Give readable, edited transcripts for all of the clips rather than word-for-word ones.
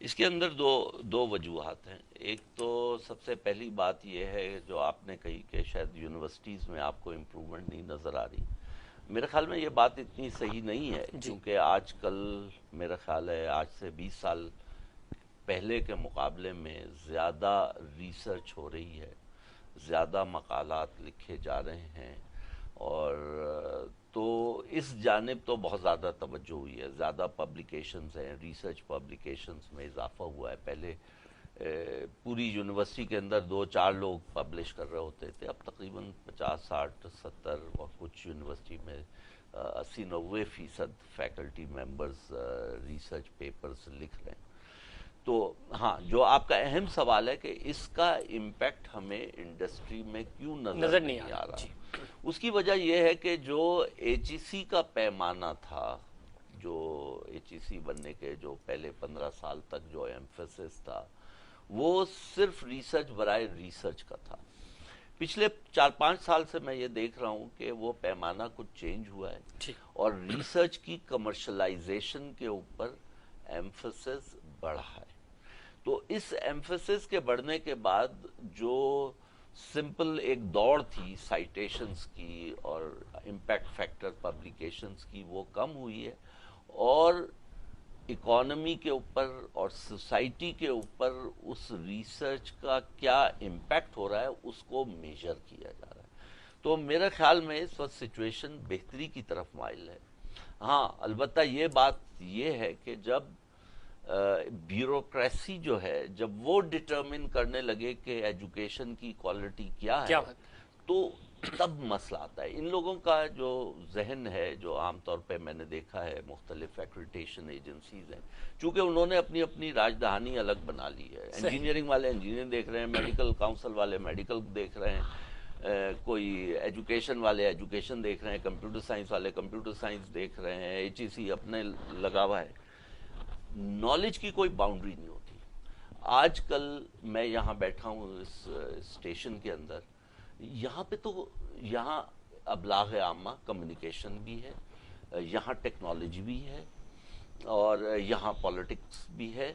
اس کے اندر دو وجوہات ہیں. ایک تو سب سے پہلی بات یہ ہے جو آپ نے کہی کہ شاید یونیورسٹیز میں آپ کو امپرومنٹ نہیں نظر آ رہی. میرے خیال میں یہ بات اتنی صحیح نہیں ہے، جی کیونکہ آج کل میرا خیال ہے آج سے 20 سال پہلے کے مقابلے میں زیادہ ریسرچ ہو رہی ہے، زیادہ مقالات لکھے جا رہے ہیں، اور تو اس جانب تو بہت زیادہ توجہ ہوئی ہے. زیادہ پبلیکیشنز ہیں، ریسرچ پبلیکیشنز میں اضافہ ہوا ہے. پہلے پوری یونیورسٹی کے اندر 2-4 لوگ پبلش کر رہے ہوتے تھے، اب تقریباً 50 60 70 اور کچھ یونیورسٹی میں 80-90% فیکلٹی ممبرز ریسرچ پیپرز لکھ رہے ہیں. تو ہاں، جو آپ کا اہم سوال ہے کہ اس کا امپیکٹ ہمیں انڈسٹری میں کیوں نظر نہیں نہیں آ آ رہا. رہا، جی اس کی وجہ یہ ہے کہ جو ایچ ای سی کا پیمانہ تھا، جو ایچ ای سی بننے کے جو پہلے 15 سال تک جو ایمفیسس تھا، وہ صرف ریسرچ برائے ریسرچ کا تھا. پچھلے 4-5 سال سے میں یہ دیکھ رہا ہوں کہ وہ پیمانہ کچھ چینج ہوا ہے، جی اور ریسرچ کی کمرشلائزیشن کے اوپر ایمفیسس بڑھا ہے. تو اس ایمفیسس کے بڑھنے کے بعد جو سمپل ایک دوڑ تھی سائٹیشنز کی اور امپیکٹ فیکٹر پبلیکیشنز کی، وہ کم ہوئی ہے، اور اکانومی کے اوپر اور سوسائٹی کے اوپر اس ریسرچ کا کیا امپیکٹ ہو رہا ہے اس کو میجر کیا جا رہا ہے. تو میرے خیال میں اس وقت سچویشن بہتری کی طرف مائل ہے. ہاں، البتہ یہ بات یہ ہے کہ جب بیوروکریسی جو ہے جب وہ ڈٹرمن کرنے لگے کہ ایجوکیشن کی کوالٹی کیا ہے، بات تو تب مسئلہ آتا ہے. ان لوگوں کا جو ذہن ہے، جو عام طور پہ میں نے دیکھا ہے مختلف ایکریڈیٹیشن ایجنسیز ہیں، چونکہ انہوں نے اپنی اپنی راجدھانی الگ بنا لی ہے. صحیح. انجینئرنگ والے انجینئرنگ دیکھ رہے ہیں، میڈیکل کاؤنسل والے میڈیکل دیکھ رہے ہیں، کوئی ایجوکیشن والے ایجوکیشن دیکھ رہے ہیں، کمپیوٹر سائنس والے کمپیوٹر سائنس دیکھ رہے ہیں، ایچ ای سی اپنے لگا ہوا ہے. نالج کی کوئی باؤنڈری نہیں ہوتی. آج کل میں یہاں بیٹھا ہوں اس اسٹیشن کے اندر، یہاں پہ تو یہاں ابلاغ عامہ کمیونیکیشن بھی ہے، یہاں ٹیکنالوجی بھی ہے، اور یہاں پولیٹکس بھی ہے،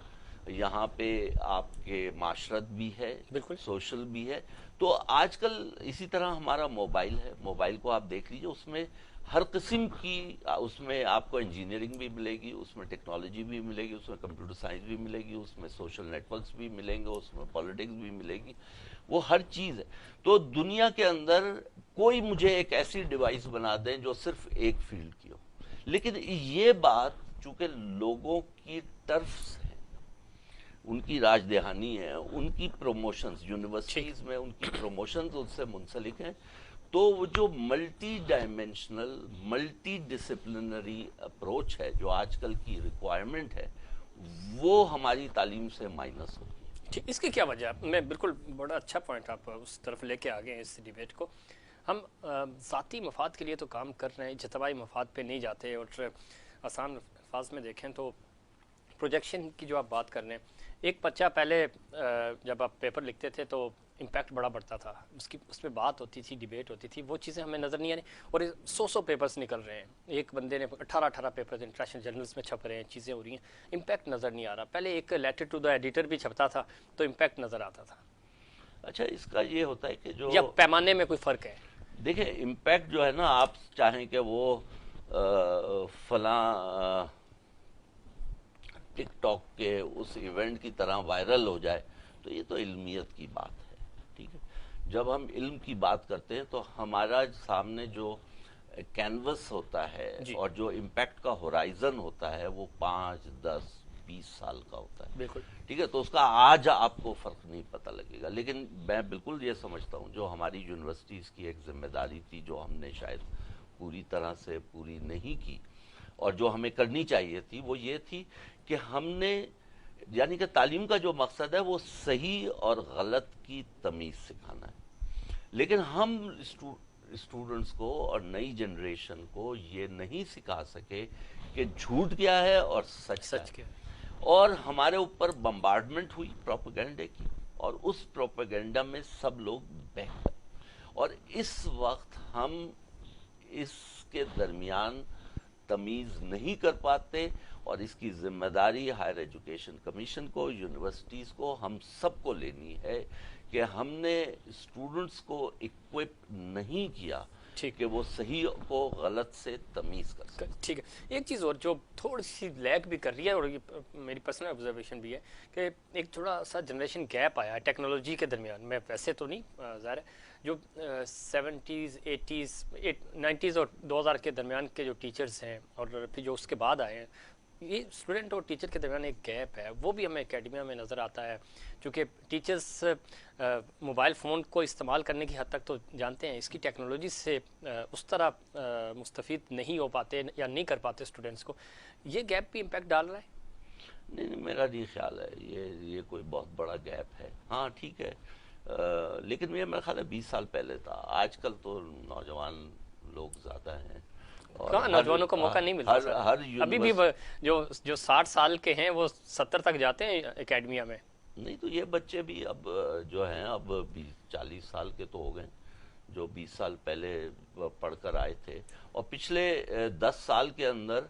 یہاں پہ آپ کے معاشرت بھی ہے، بالکل سوشل بھی ہے. تو آج کل اسی طرح ہمارا موبائل ہے، موبائل کو آپ دیکھ لیجئے، اس میں ہر قسم کی، اس میں آپ کو انجینئرنگ بھی ملے گی، اس میں ٹیکنالوجی بھی ملے گی، اس میں کمپیوٹر سائنس بھی ملے گی، اس میں سوشل نیٹ ورکس بھی ملیں گے، اس میں پولیٹکس بھی ملے گی، وہ ہر چیز ہے. تو دنیا کے اندر کوئی مجھے ایک ایسی ڈیوائس بنا دیں جو صرف ایک فیلڈ کی ہو. لیکن یہ بات چونکہ لوگوں کی ٹرفس ہیں، ان کی راج دہانی ہے، ان کی پروموشنز ٹھیک. یونیورسٹیز میں ان کی پروموشنز ان سے منسلک ہیں، تو وہ جو multi dimensional multi disciplinary approach ہے جو آج کل کی ریکوائرمنٹ ہے، وہ ہماری تعلیم سے مائنس ہوگی. ٹھیک. اس کی کیا وجہ ہے؟ میں بالکل بڑا اچھا پوائنٹ آپ اس طرف لے کے آگے ہیں اس ڈیبیٹ کو. ہم ذاتی مفاد کے لیے تو کام کر رہے ہیں، اجتماعی مفاد پہ نہیں جاتے. اور آسان الفاظ میں دیکھیں تو پروجیکشن کی جو آپ بات کر رہے ہیں، ایک بچہ پہلے جب آپ پیپر لکھتے تھے تو امپیکٹ بڑا بڑھتا تھا، اس میں بات ہوتی تھی، ڈیبیٹ ہوتی تھی، وہ چیزیں ہمیں نظر نہیں آ رہی. اور 100 پیپرز نکل رہے ہیں، ایک بندے نے 18 پیپرز انٹرنیشنل جرنلز میں چھپ رہے ہیں، چیزیں ہو رہی ہیں، امپیکٹ نظر نہیں آ رہا. پہلے ایک لیٹر ٹو دا ایڈیٹر بھی چھپتا تھا تو امپیکٹ نظر آتا تھا. اچھا، اس کا یہ ہوتا ہے کہ جو یا پیمانے میں کوئی فرق ہے؟ دیکھیں، امپیکٹ جو ہے نا، آپ چاہیں کہ وہ فلاں ٹک ٹاک کے اس ایونٹ کی طرح وائرل ہو جائے، تو یہ تو علمیت کی بات ہے. ٹھیک ہے، جب ہم علم کی بات کرتے ہیں تو ہمارا سامنے جو کینوس ہوتا ہے جی اور جو امپیکٹ کا ہورائزن ہوتا ہے وہ 5-10-20 سال کا ہوتا ہے. بالکل. ٹھیک ہے، تو اس کا آج آپ کو فرق نہیں پتہ لگے گا. لیکن میں بالکل یہ سمجھتا ہوں جو ہماری یونیورسٹیز کی ایک ذمہ داری تھی، جو ہم نے شاید پوری طرح سے پوری نہیں کی، اور جو ہمیں کرنی چاہیے تھی، وہ یہ تھی کہ ہم نے، یعنی کہ تعلیم کا جو مقصد ہے وہ صحیح اور غلط کی تمیز سکھانا ہے. لیکن ہم اسٹوڈنٹس کو اور نئی جنریشن کو یہ نہیں سکھا سکے کہ جھوٹ کیا ہے اور سچ کیا سچ ہے. کیا؟ اور ہمارے اوپر بمبارڈمنٹ ہوئی پروپیگنڈے کی، اور اس پروپیگنڈا میں سب لوگ بہہ گئے. اور اس وقت ہم اس کے درمیان تمیز نہیں کر پاتے، اور اس کی ذمہ داری ہائر ایجوکیشن کمیشن کو، یونیورسٹیز کو، ہم سب کو لینی ہے کہ ہم نے اسٹوڈنٹس کو اکوپ نہیں کیا ٹھیک کہ وہ صحیح کو غلط سے تمیز کر سکیں۔ ٹھیک ہے، ایک چیز اور جو تھوڑی سی لیگ بھی کر رہی ہے، اور یہ میری پرسنل آبزرویشن بھی ہے کہ ایک تھوڑا سا جنریشن گیپ آیا ہے ٹیکنالوجی کے درمیان میں، ویسے تو نہیں ظاہر ہے، جو 70s 80s 90s اور 2000 کے درمیان کے جو ٹیچرز ہیں اور پھر جو اس کے بعد آئے ہیں، یہ اسٹوڈنٹ اور ٹیچر کے درمیان ایک گیپ ہے، وہ بھی ہمیں اکیڈمیا میں نظر آتا ہے، چونکہ ٹیچرز موبائل فون کو استعمال کرنے کی حد تک تو جانتے ہیں، اس کی ٹیکنالوجی سے اس طرح مستفید نہیں ہو پاتے یا نہیں کر پاتے اسٹوڈنٹس کو، یہ گیپ بھی امپیکٹ ڈال رہا ہے؟ نہیں، میرا نہیں خیال ہے یہ کوئی بہت بڑا گیپ ہے۔ ہاں ٹھیک ہے، لیکن یہ میرا خیال ہے 20 سال پہلے تھا، آج کل تو نوجوان لوگ زیادہ ہیں اور کہاں نوجوانوں کو موقع نہیں ملتا سر؟ ہر ابھی بھی جو 60 سال کے ہیں وہ 70 تک جاتے ہیں اکیڈمیا میں۔ نہیں تو یہ بچے بھی اب جو ہیں اب 40 سال کے تو ہو گئے، جو 20 سال پہلے پڑھ کر آئے تھے، اور پچھلے 10 سال کے اندر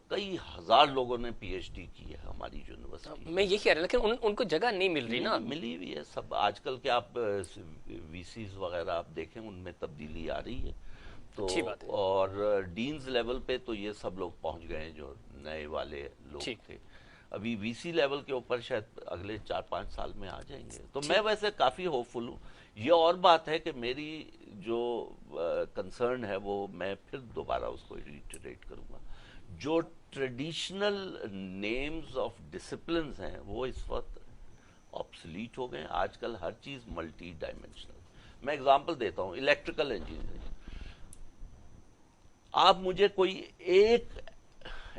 کئی ہزار لوگوں نے پی ایچ ڈی کی ہے ہماری یونیورسٹی۔ میں یہ کہہ رہا ہوں، لیکن ان کو جگہ نہیں مل رہی نا۔ ملی ہوئی ہے سب، آج کل کے آپ وی سیز وغیرہ آپ دیکھیں ان میں تبدیلی آ رہی ہے تو، اچھی بات ہے۔ اور ڈینز لیول پہ تو یہ سب لوگ پہنچ گئے ہیں جو نئے والے لوگ ٹھیک۔ تھے، ابھی وی سی لیول کے اوپر شاید اگلے 4-5 سال میں آ جائیں گے، تو میں ویسے کافی ہوپ فل ہوں۔ یہ اور بات ہے کہ میری جو کنسرن ہے وہ میں پھر دوبارہ اس کو ریٹریٹ کروں گا، جو ٹریڈیشنل نیمز آف ڈسپلنز ہیں وہ اس وقت آبسلیٹ ہو گئے ہیں، آج کل ہر چیز ملٹی ڈائمینشنل۔ میں اگزامپل دیتا ہوں، الیکٹریکل انجینئرنگ، آپ مجھے کوئی ایک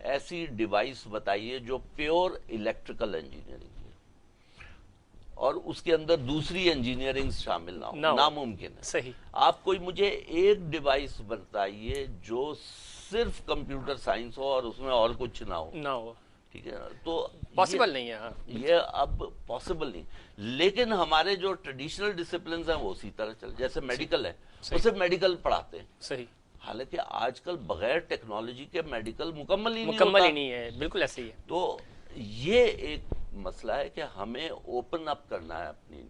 ایسی ڈیوائس بتائیے جو پیور الیکٹریکل انجینئرنگ ہے اور اس کے اندر دوسری انجینئرنگ شامل نہ ہو، ناممکن ہے۔ صحیح۔ آپ کوئی مجھے ایک ڈیوائس بتائیے جو صرف کمپیوٹر سائنس ہو اور اس میں اور کچھ نہ ہو، ٹھیک ہے، تو پاسبل نہیں ہے۔ یہ اب پاسبل نہیں، لیکن ہمارے جو ٹریڈیشنل ڈسپلنز ہیں وہ اسی طرح چل، جیسے میڈیکل ہے، وہ صرف میڈیکل پڑھاتے ہیں، صحیح، حالانکہ آج کل بغیر ٹیکنالوجی کے میڈیکل مکمل ہی نہیں ہے، بالکل ایسے ہی ہے۔ تو یہ ایک مسئلہ ہے کہ ہمیں اوپن اپ کرنا ہے اپنی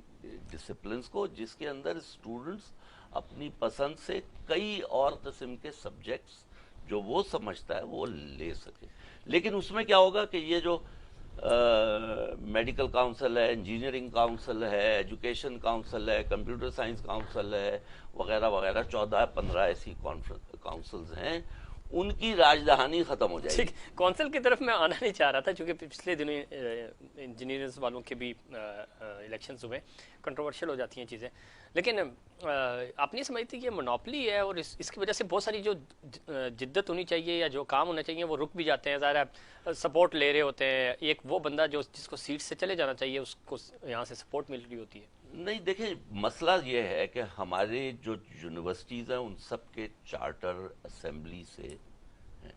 ڈسپلنز کو، جس کے اندر اسٹوڈنٹس اپنی پسند سے کئی اور قسم کے سبجیکٹس جو وہ سمجھتا ہے وہ لے سکے۔ لیکن اس میں کیا ہوگا کہ یہ جو میڈیکل کاؤنسل ہے، انجینئرنگ کاؤنسل ہے، ایجوکیشن کاؤنسل ہے، کمپیوٹر سائنس کاؤنسل ہے وغیرہ وغیرہ، 14-15 ایسی کاؤنسلز ہیں، ان کی راجدھانی ختم ہو جائے گی۔ کونسل کی طرف میں آنا نہیں چاہ رہا تھا، چونکہ پچھلے دنوں انجینئرز والوں کے بھی الیکشنز ہوئے، کنٹروورشل ہو جاتی ہیں چیزیں، لیکن آپ نہیں سمجھتی کہ یہ مونوپلی ہے اور اس کی وجہ سے بہت ساری جو جدت ہونی چاہیے یا جو کام ہونا چاہیے وہ رک بھی جاتے ہیں، ظاہر ہے سپورٹ لے رہے ہوتے ہیں، ایک وہ بندہ جس کو سیٹ سے چلے جانا چاہیے اس کو یہاں سے سپورٹ مل رہی ہوتی ہے۔ نہیں دیکھیں، مسئلہ یہ ہے کہ ہمارے جو یونیورسٹیز ہیں ان سب کے چارٹر اسمبلی سے ہیں،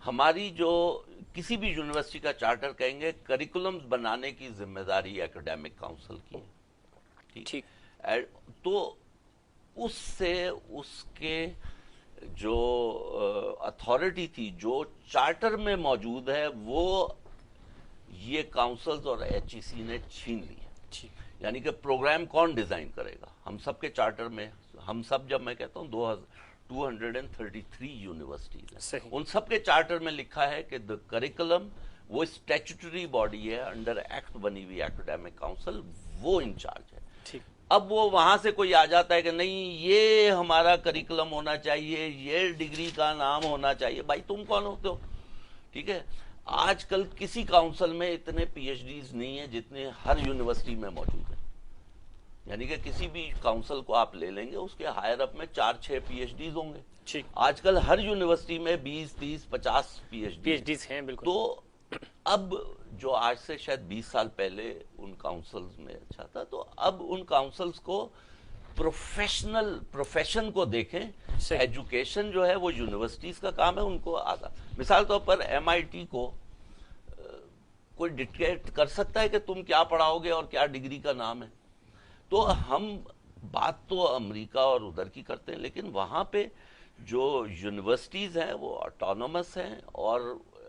ہماری جو کسی بھی یونیورسٹی کا چارٹر کہیں گے کریکولمز بنانے کی ذمہ داری اکیڈیمک کاؤنسل کی ہے، ٹھیک، تو اس سے اس کے جو اتھارٹی تھی جو چارٹر میں موجود ہے وہ یہ کاؤنسلز اور ایچ ای سی نے چھین لی ہے، یعنی کہ پروگرام کون ڈیزائن کرے گا؟ ہم سب کے چارٹر میں، ہم سب جب میں کہتا ہوں 233 یونیورسٹیز ہیں، ان سب کے چارٹر میں لکھا ہے کہ دا کریکولم وہ اسٹیچوٹری باڈی ہے، انڈر ایکٹ بنی ہوئی اکیڈیمک کاؤنسل، وہ انچارج ہے۔ اب وہ وہاں سے کوئی آ جاتا ہے کہ نہیں یہ ہمارا کریکولم ہونا چاہیے، یہ ڈگری کا نام ہونا چاہیے، بھائی تم کون ہوتے ہو؟ ٹھیک ہے، آج کل کسی کاؤنسل میں اتنے پی ایچ ڈیز نہیں ہیں جتنے ہر یونیورسٹی میں موجود ہیں، یعنی کہ کسی بھی کاؤنسل کو آپ لے لیں گے اس کے ہائر اپ میں 4-6 پی ایچ ڈیز ہوں گے، آج کل ہر یونیورسٹی میں 20-30-50 پی ایچ ڈیز ہیں، بالکل۔ تو اب جو آج سے شاید 20 سال پہلے ان کاؤنسلز میں اچھا تھا، تو اب ان کاؤنسلز کو پروفیشن کو دیکھیں، ایجوکیشن جو ہے وہ یونیورسٹیز کا کام ہے، ان کو آگا، مثال طور پر ایم آئی ٹی کو کوئی ڈکٹیٹ کر سکتا ہے کہ تم کیا پڑھاؤ گے اور کیا ڈگری کا نام ہے؟ تو ہم بات تو امریکہ اور ادھر کی کرتے ہیں، لیکن وہاں پہ جو یونیورسٹیز ہیں وہ آٹونومس ہیں اور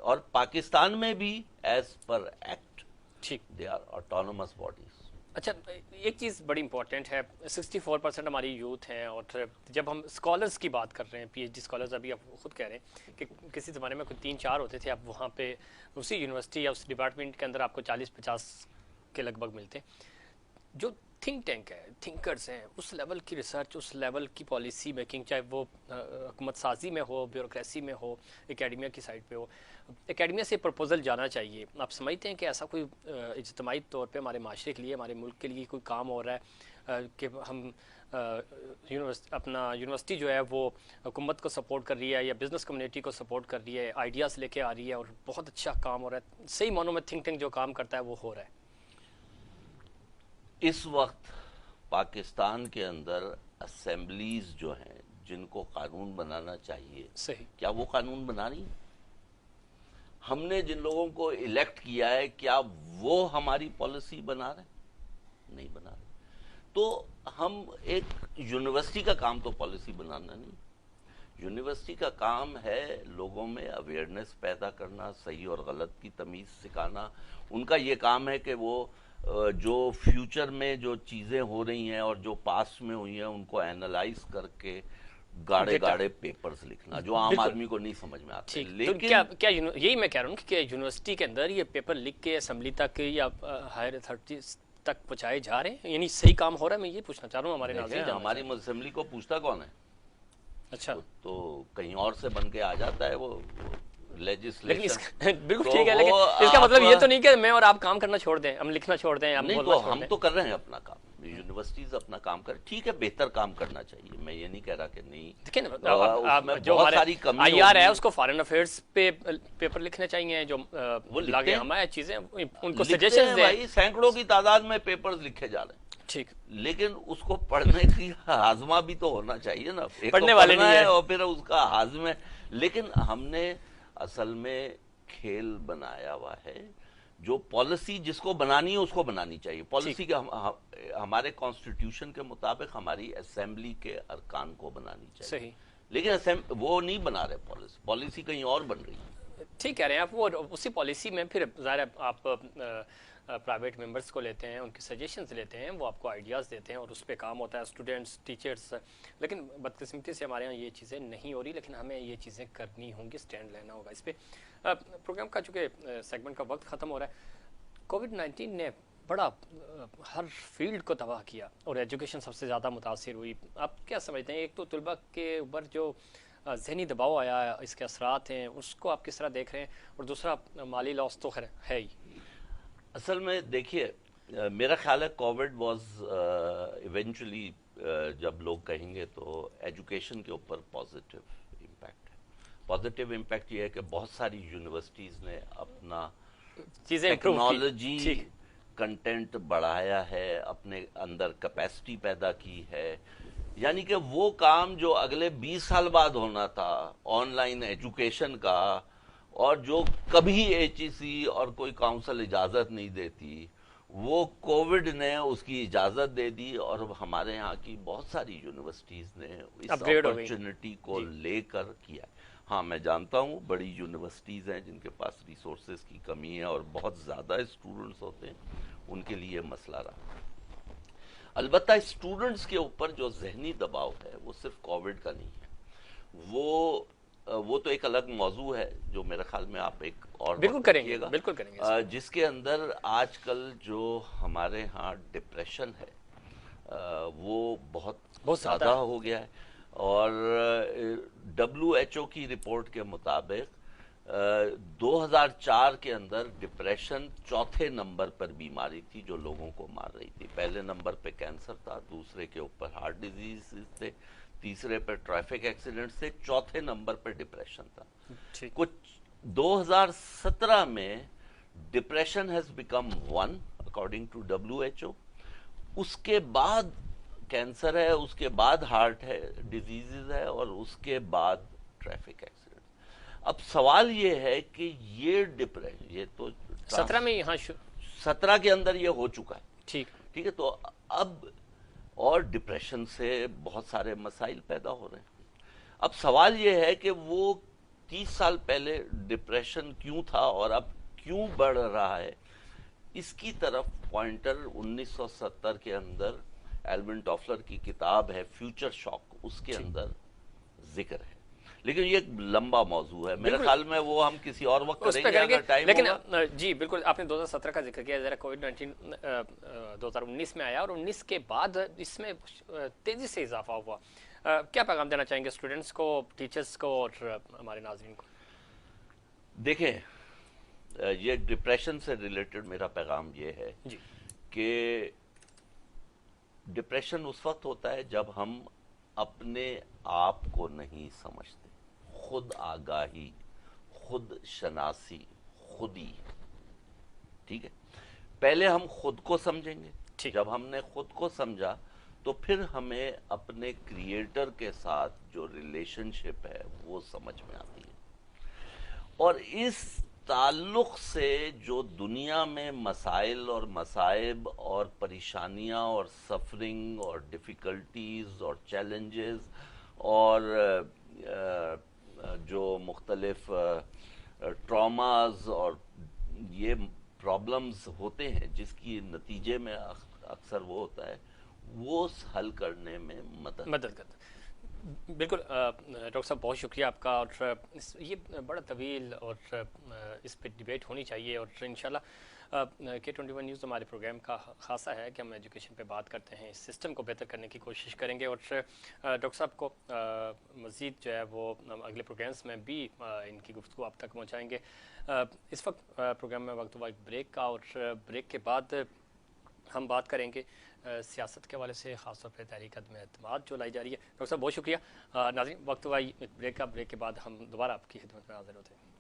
اور پاکستان میں بھی ایز پر ایکٹ ٹھیک. They are autonomous bodies. اچھا ایک چیز بڑی امپورٹنٹ ہے 64% ہماری یوتھ ہیں اور جب ہم اسکالرس کی بات کر رہے ہیں پی ایچ ڈی اسکالرز ابھی آپ خود کہہ رہے ہیں کہ کسی زمانے میں کوئی 3-4 ہوتے تھے اب وہاں پہ اسی یونیورسٹی یا اس ڈپارٹمنٹ کے اندر آپ کو 40-50 کے لگ بھگ ملتے ہیں. جو تھنک ٹینک ہے تھنکرز ہیں اس لیول کی ریسرچ اس لیول کی پالیسی میکنگ چاہے وہ حکومت سازی میں ہو بیوروکریسی میں ہو اکیڈمیا کی سائڈ پہ ہو اکیڈمیا سے پرپوزل جانا چاہیے. آپ سمجھتے ہیں کہ ایسا کوئی اجتماعی طور پہ ہمارے معاشرے کے لیے ہمارے ملک کے لیے کوئی کام ہو رہا ہے کہ ہم اپنا یونیورسٹی جو ہے وہ حکومت کو سپورٹ کر رہی ہے یا بزنس کمیونٹی کو سپورٹ کر رہی ہے آئیڈیاز لے کے آ رہی ہے اور بہت اچھا کام ہو رہا ہے صحیح معنوں میں تھنک ٹینک جو کام کرتا ہے وہ ہو رہا ہے؟ اس وقت پاکستان کے اندر اسمبلیز جو ہیں جن کو قانون بنانا چاہیے صحیح. کیا وہ قانون بنا رہی ہیں؟ ہم نے جن لوگوں کو الیکٹ کیا ہے کیا وہ ہماری پالیسی بنا رہے ہیں؟ نہیں بنا رہے. تو ہم ایک یونیورسٹی کا کام تو پالیسی بنانا نہیں. یونیورسٹی کا کام ہے لوگوں میں اویئرنیس پیدا کرنا صحیح اور غلط کی تمیز سکھانا. ان کا یہ کام ہے کہ وہ جو فیوچر میں جو چیزیں ہو رہی ہیں اور جو پاسٹ میں ہوئی ہیں ان کو اینالائز کر کے گاڑے گاڑے پیپرز لکھنا جو عام آدمی کو نہیں سمجھ میں آتے. لیکن کیا یہی میں کہہ رہا ہوں کہ یونیورسٹی کے اندر یہ پیپر لکھ کے اسمبلی تک یا ہائر اتھارٹیز تک پہنچائے جا رہے ہیں یعنی صحیح کام ہو رہا ہے؟ میں یہ پوچھنا چاہ رہا ہوں ہمارے ناظرین. ہماری اسمبلی کو پوچھتا کون ہے؟ اچھا تو کہیں اور سے بن کے آ جاتا ہے وہ لیجسلیشن. بالکل ٹھیک ہے لیکن اس کا مطلب یہ تو نہیں کہ میں اور آپ کام کرنا چھوڑ دیں ہم لکھنا چھوڑ دیں ہم بولنا چھوڑ دیں. ہم تو کر رہے ہیں اپنا کام. یونیورسٹیز اپنا کام کر ٹھیک ہے بہتر کام کرنا چاہیے. میں یہ نہیں کہہ رہا کہ نہیں. دیکھیں جو ہمارے آئی آر ہے اس کو فارن افیئرس پہ پیپر لکھنے چاہیے جو لاگے ہمارے چیزیں ان کو سجیشنز دیں. سینکڑوں کی تعداد میں پیپرز لکھے جا رہے ہیں ٹھیک لیکن اس کو پڑھنے کی ہاضمہ بھی تو ہونا چاہیے نا. پڑھنے والے نہیں ہیں اور پھر اس کا ہاضمہ. لیکن ہم نے اصل میں کھیل بنایا ہوا ہے. جو پالیسی جس کو بنانی ہے اس کو بنانی چاہیے. پالیسی کے ہمارے کانسٹیٹیوشن کے مطابق ہماری اسمبلی کے ارکان کو بنانی چاہیے صحیح. لیکن وہ نہیں بنا رہے. پالیسی کہیں اور بن رہی ہے. ٹھیک کہہ رہے ہیں آپ. وہ اسی پالیسی میں پھر ظاہر ہے آپ پرائیویٹ ممبرس کو لیتے ہیں ان کی سجیشنز لیتے ہیں وہ آپ کو آئیڈیاز دیتے ہیں اور اس پہ کام ہوتا ہے اسٹوڈنٹس ٹیچرس. لیکن بدقسمتی سے ہمارے یہاں یہ چیزیں نہیں ہو رہی لیکن ہمیں یہ چیزیں کرنی ہوں گی اسٹینڈ لینا ہوگا اس پہ. پروگرام کا چونکہ سیگمنٹ کا وقت ختم ہو رہا ہے. کووڈ-19 نے بڑا ہر فیلڈ کو تباہ کیا اور ایجوکیشن سب سے زیادہ متاثر ہوئی. آپ کیا سمجھتے ہیں ایک تو طلباء کے اوپر جو ذہنی دباؤ آیا ہے اس کے اثرات ہیں اس کو آپ کس طرح دیکھ رہے ہیں اور دوسرا مالی لاس تو خیر ہے ہی. اصل میں دیکھیے میرا خیال ہے کووڈ واز ایونچولی جب لوگ کہیں گے تو ایجوکیشن کے اوپر پازیٹیو امپیکٹ ہے. پازیٹیو امپیکٹ یہ ہے کہ بہت ساری یونیورسٹیز نے اپنا ٹیکنالوجی کنٹینٹ بڑھایا ہے اپنے اندر کیپیسٹی پیدا کی ہے. یعنی کہ وہ کام جو اگلے 20 سال بعد ہونا تھا آن لائن ایجوکیشن کا اور جو کبھی ایچ ای سی اور کوئی کاؤنسل اجازت نہیں دیتی وہ کووڈ نے اس کی اجازت دے دی اور ہمارے ہاں کی بہت ساری یونیورسٹیز نے اس اپرچونٹی کو لے کر کیا. ہاں میں جانتا ہوں بڑی یونیورسٹیز ہیں جن کے پاس ریسورسز کی کمی ہے اور بہت زیادہ اسٹوڈنٹس ہوتے ہیں ان کے لیے مسئلہ رہا. البتہ اسٹوڈنٹس کے اوپر جو ذہنی دباؤ ہے وہ صرف کووڈ کا نہیں ہے. وہ تو ایک الگ موضوع ہے جو میرے خیال میں آپ ایک اور بالکل کریں گے جس کے اندر آج کل جو ہمارے ہاں ڈپریشن ہے وہ بہت زیادہ ہو گیا ہے. اور WHO کی رپورٹ کے مطابق 2004 کے اندر ڈپریشن چوتھے نمبر پر بیماری تھی جو لوگوں کو مار رہی تھی. پہلے نمبر پہ کینسر تھا, دوسرے کے اوپر ہارٹ ڈیزیز تھے, تیسرے پہ ٹریفک ایکسیڈنٹس تھے, چوتھے نمبر پہ ڈپریشن تھا. کچھ 2017 میں depression has become 1 according to WHO. اس کے بعد کینسر ہے, اس کے بعد ہارٹ ہے ڈیزیزز ہے اور اس کے بعد ٹریفک ایکسیڈنٹ. اب سوال یہ ہے کہ یہ ڈپریشن یہ تو 17 میں یہاں 17 کے اندر یہ ہو چکا ہے. ٹھیک ہے. تو اب اور ڈپریشن سے بہت سارے مسائل پیدا ہو رہے ہیں. اب سوال یہ ہے کہ وہ 30 سال پہلے ڈپریشن کیوں تھا اور اب کیوں بڑھ رہا ہے، اس کی طرف پوائنٹر 1970 کے اندر ایلون ٹافلر کی کتاب ہے فیوچر شاک، اس کے اندر ذکر ہے. لیکن یہ ایک لمبا موضوع ہے، میرے خیال میں وہ ہم کسی اور وقت اس کریں پہ گے کریں گے. اگر ٹائم لیکن ہوگا. جی بالکل، آپ نے 2017 کا ذکر کیا، ذرا کووڈ 19 2019 میں آیا اور 19 کے بعد اس میں تیزی سے اضافہ ہوا. کیا پیغام دینا چاہیں گے اسٹوڈنٹس کو، ٹیچرس کو اور ہمارے ناظرین کو؟ دیکھیں، یہ ڈپریشن سے ریلیٹڈ میرا پیغام یہ ہے جی کہ ڈپریشن اس وقت ہوتا ہے جب ہم اپنے آپ کو نہیں سمجھتے. خود آگاہی، خود شناسی، خودی. ٹھیک ہے، پہلے ہم خود کو سمجھیں گے. ٹھیک. جب ہم نے خود کو سمجھا تو پھر ہمیں اپنے کریٹر کے ساتھ جو ریلیشن شپ ہے وہ سمجھ میں آتی ہے. اور اس تعلق سے جو دنیا میں مسائل اور مصائب اور پریشانیاں اور سفرنگ اور ڈیفیکلٹیز اور چیلنجز اور جو مختلف ٹراماز اور یہ پرابلمز ہوتے ہیں جس کی نتیجے میں اکثر وہ ہوتا ہے، وہ حل کرنے میں مدد کرتا. بالکل ڈاکٹر صاحب، بہت شکریہ آپ کا. اور یہ بڑا طویل اور اس پہ ڈیبیٹ ہونی چاہیے، اور انشاءاللہ K21 نیوز ہمارے پروگرام کا خاصہ ہے کہ ہم ایجوکیشن پہ بات کرتے ہیں، اس سسٹم کو بہتر کرنے کی کوشش کریں گے. اور ڈاکٹر صاحب کو مزید جو ہے وہ اگلے پروگرامز میں بھی ان کی گفتگو آپ تک پہنچائیں گے. اس وقت پروگرام میں وقت ہوا ایک بریک کا، اور بریک کے بعد ہم بات کریں گے سیاست کے حوالے سے، خاص طور پہ تحریک عدم اعتماد جو لائی جا رہی ہے. ڈاکٹر صاحب بہت شکریہ. ناظرین، وقت ہوا ایک بریک کا، بریک کے بعد ہم دوبارہ آپ کی خدمت میں حاضر ہوتے ہیں.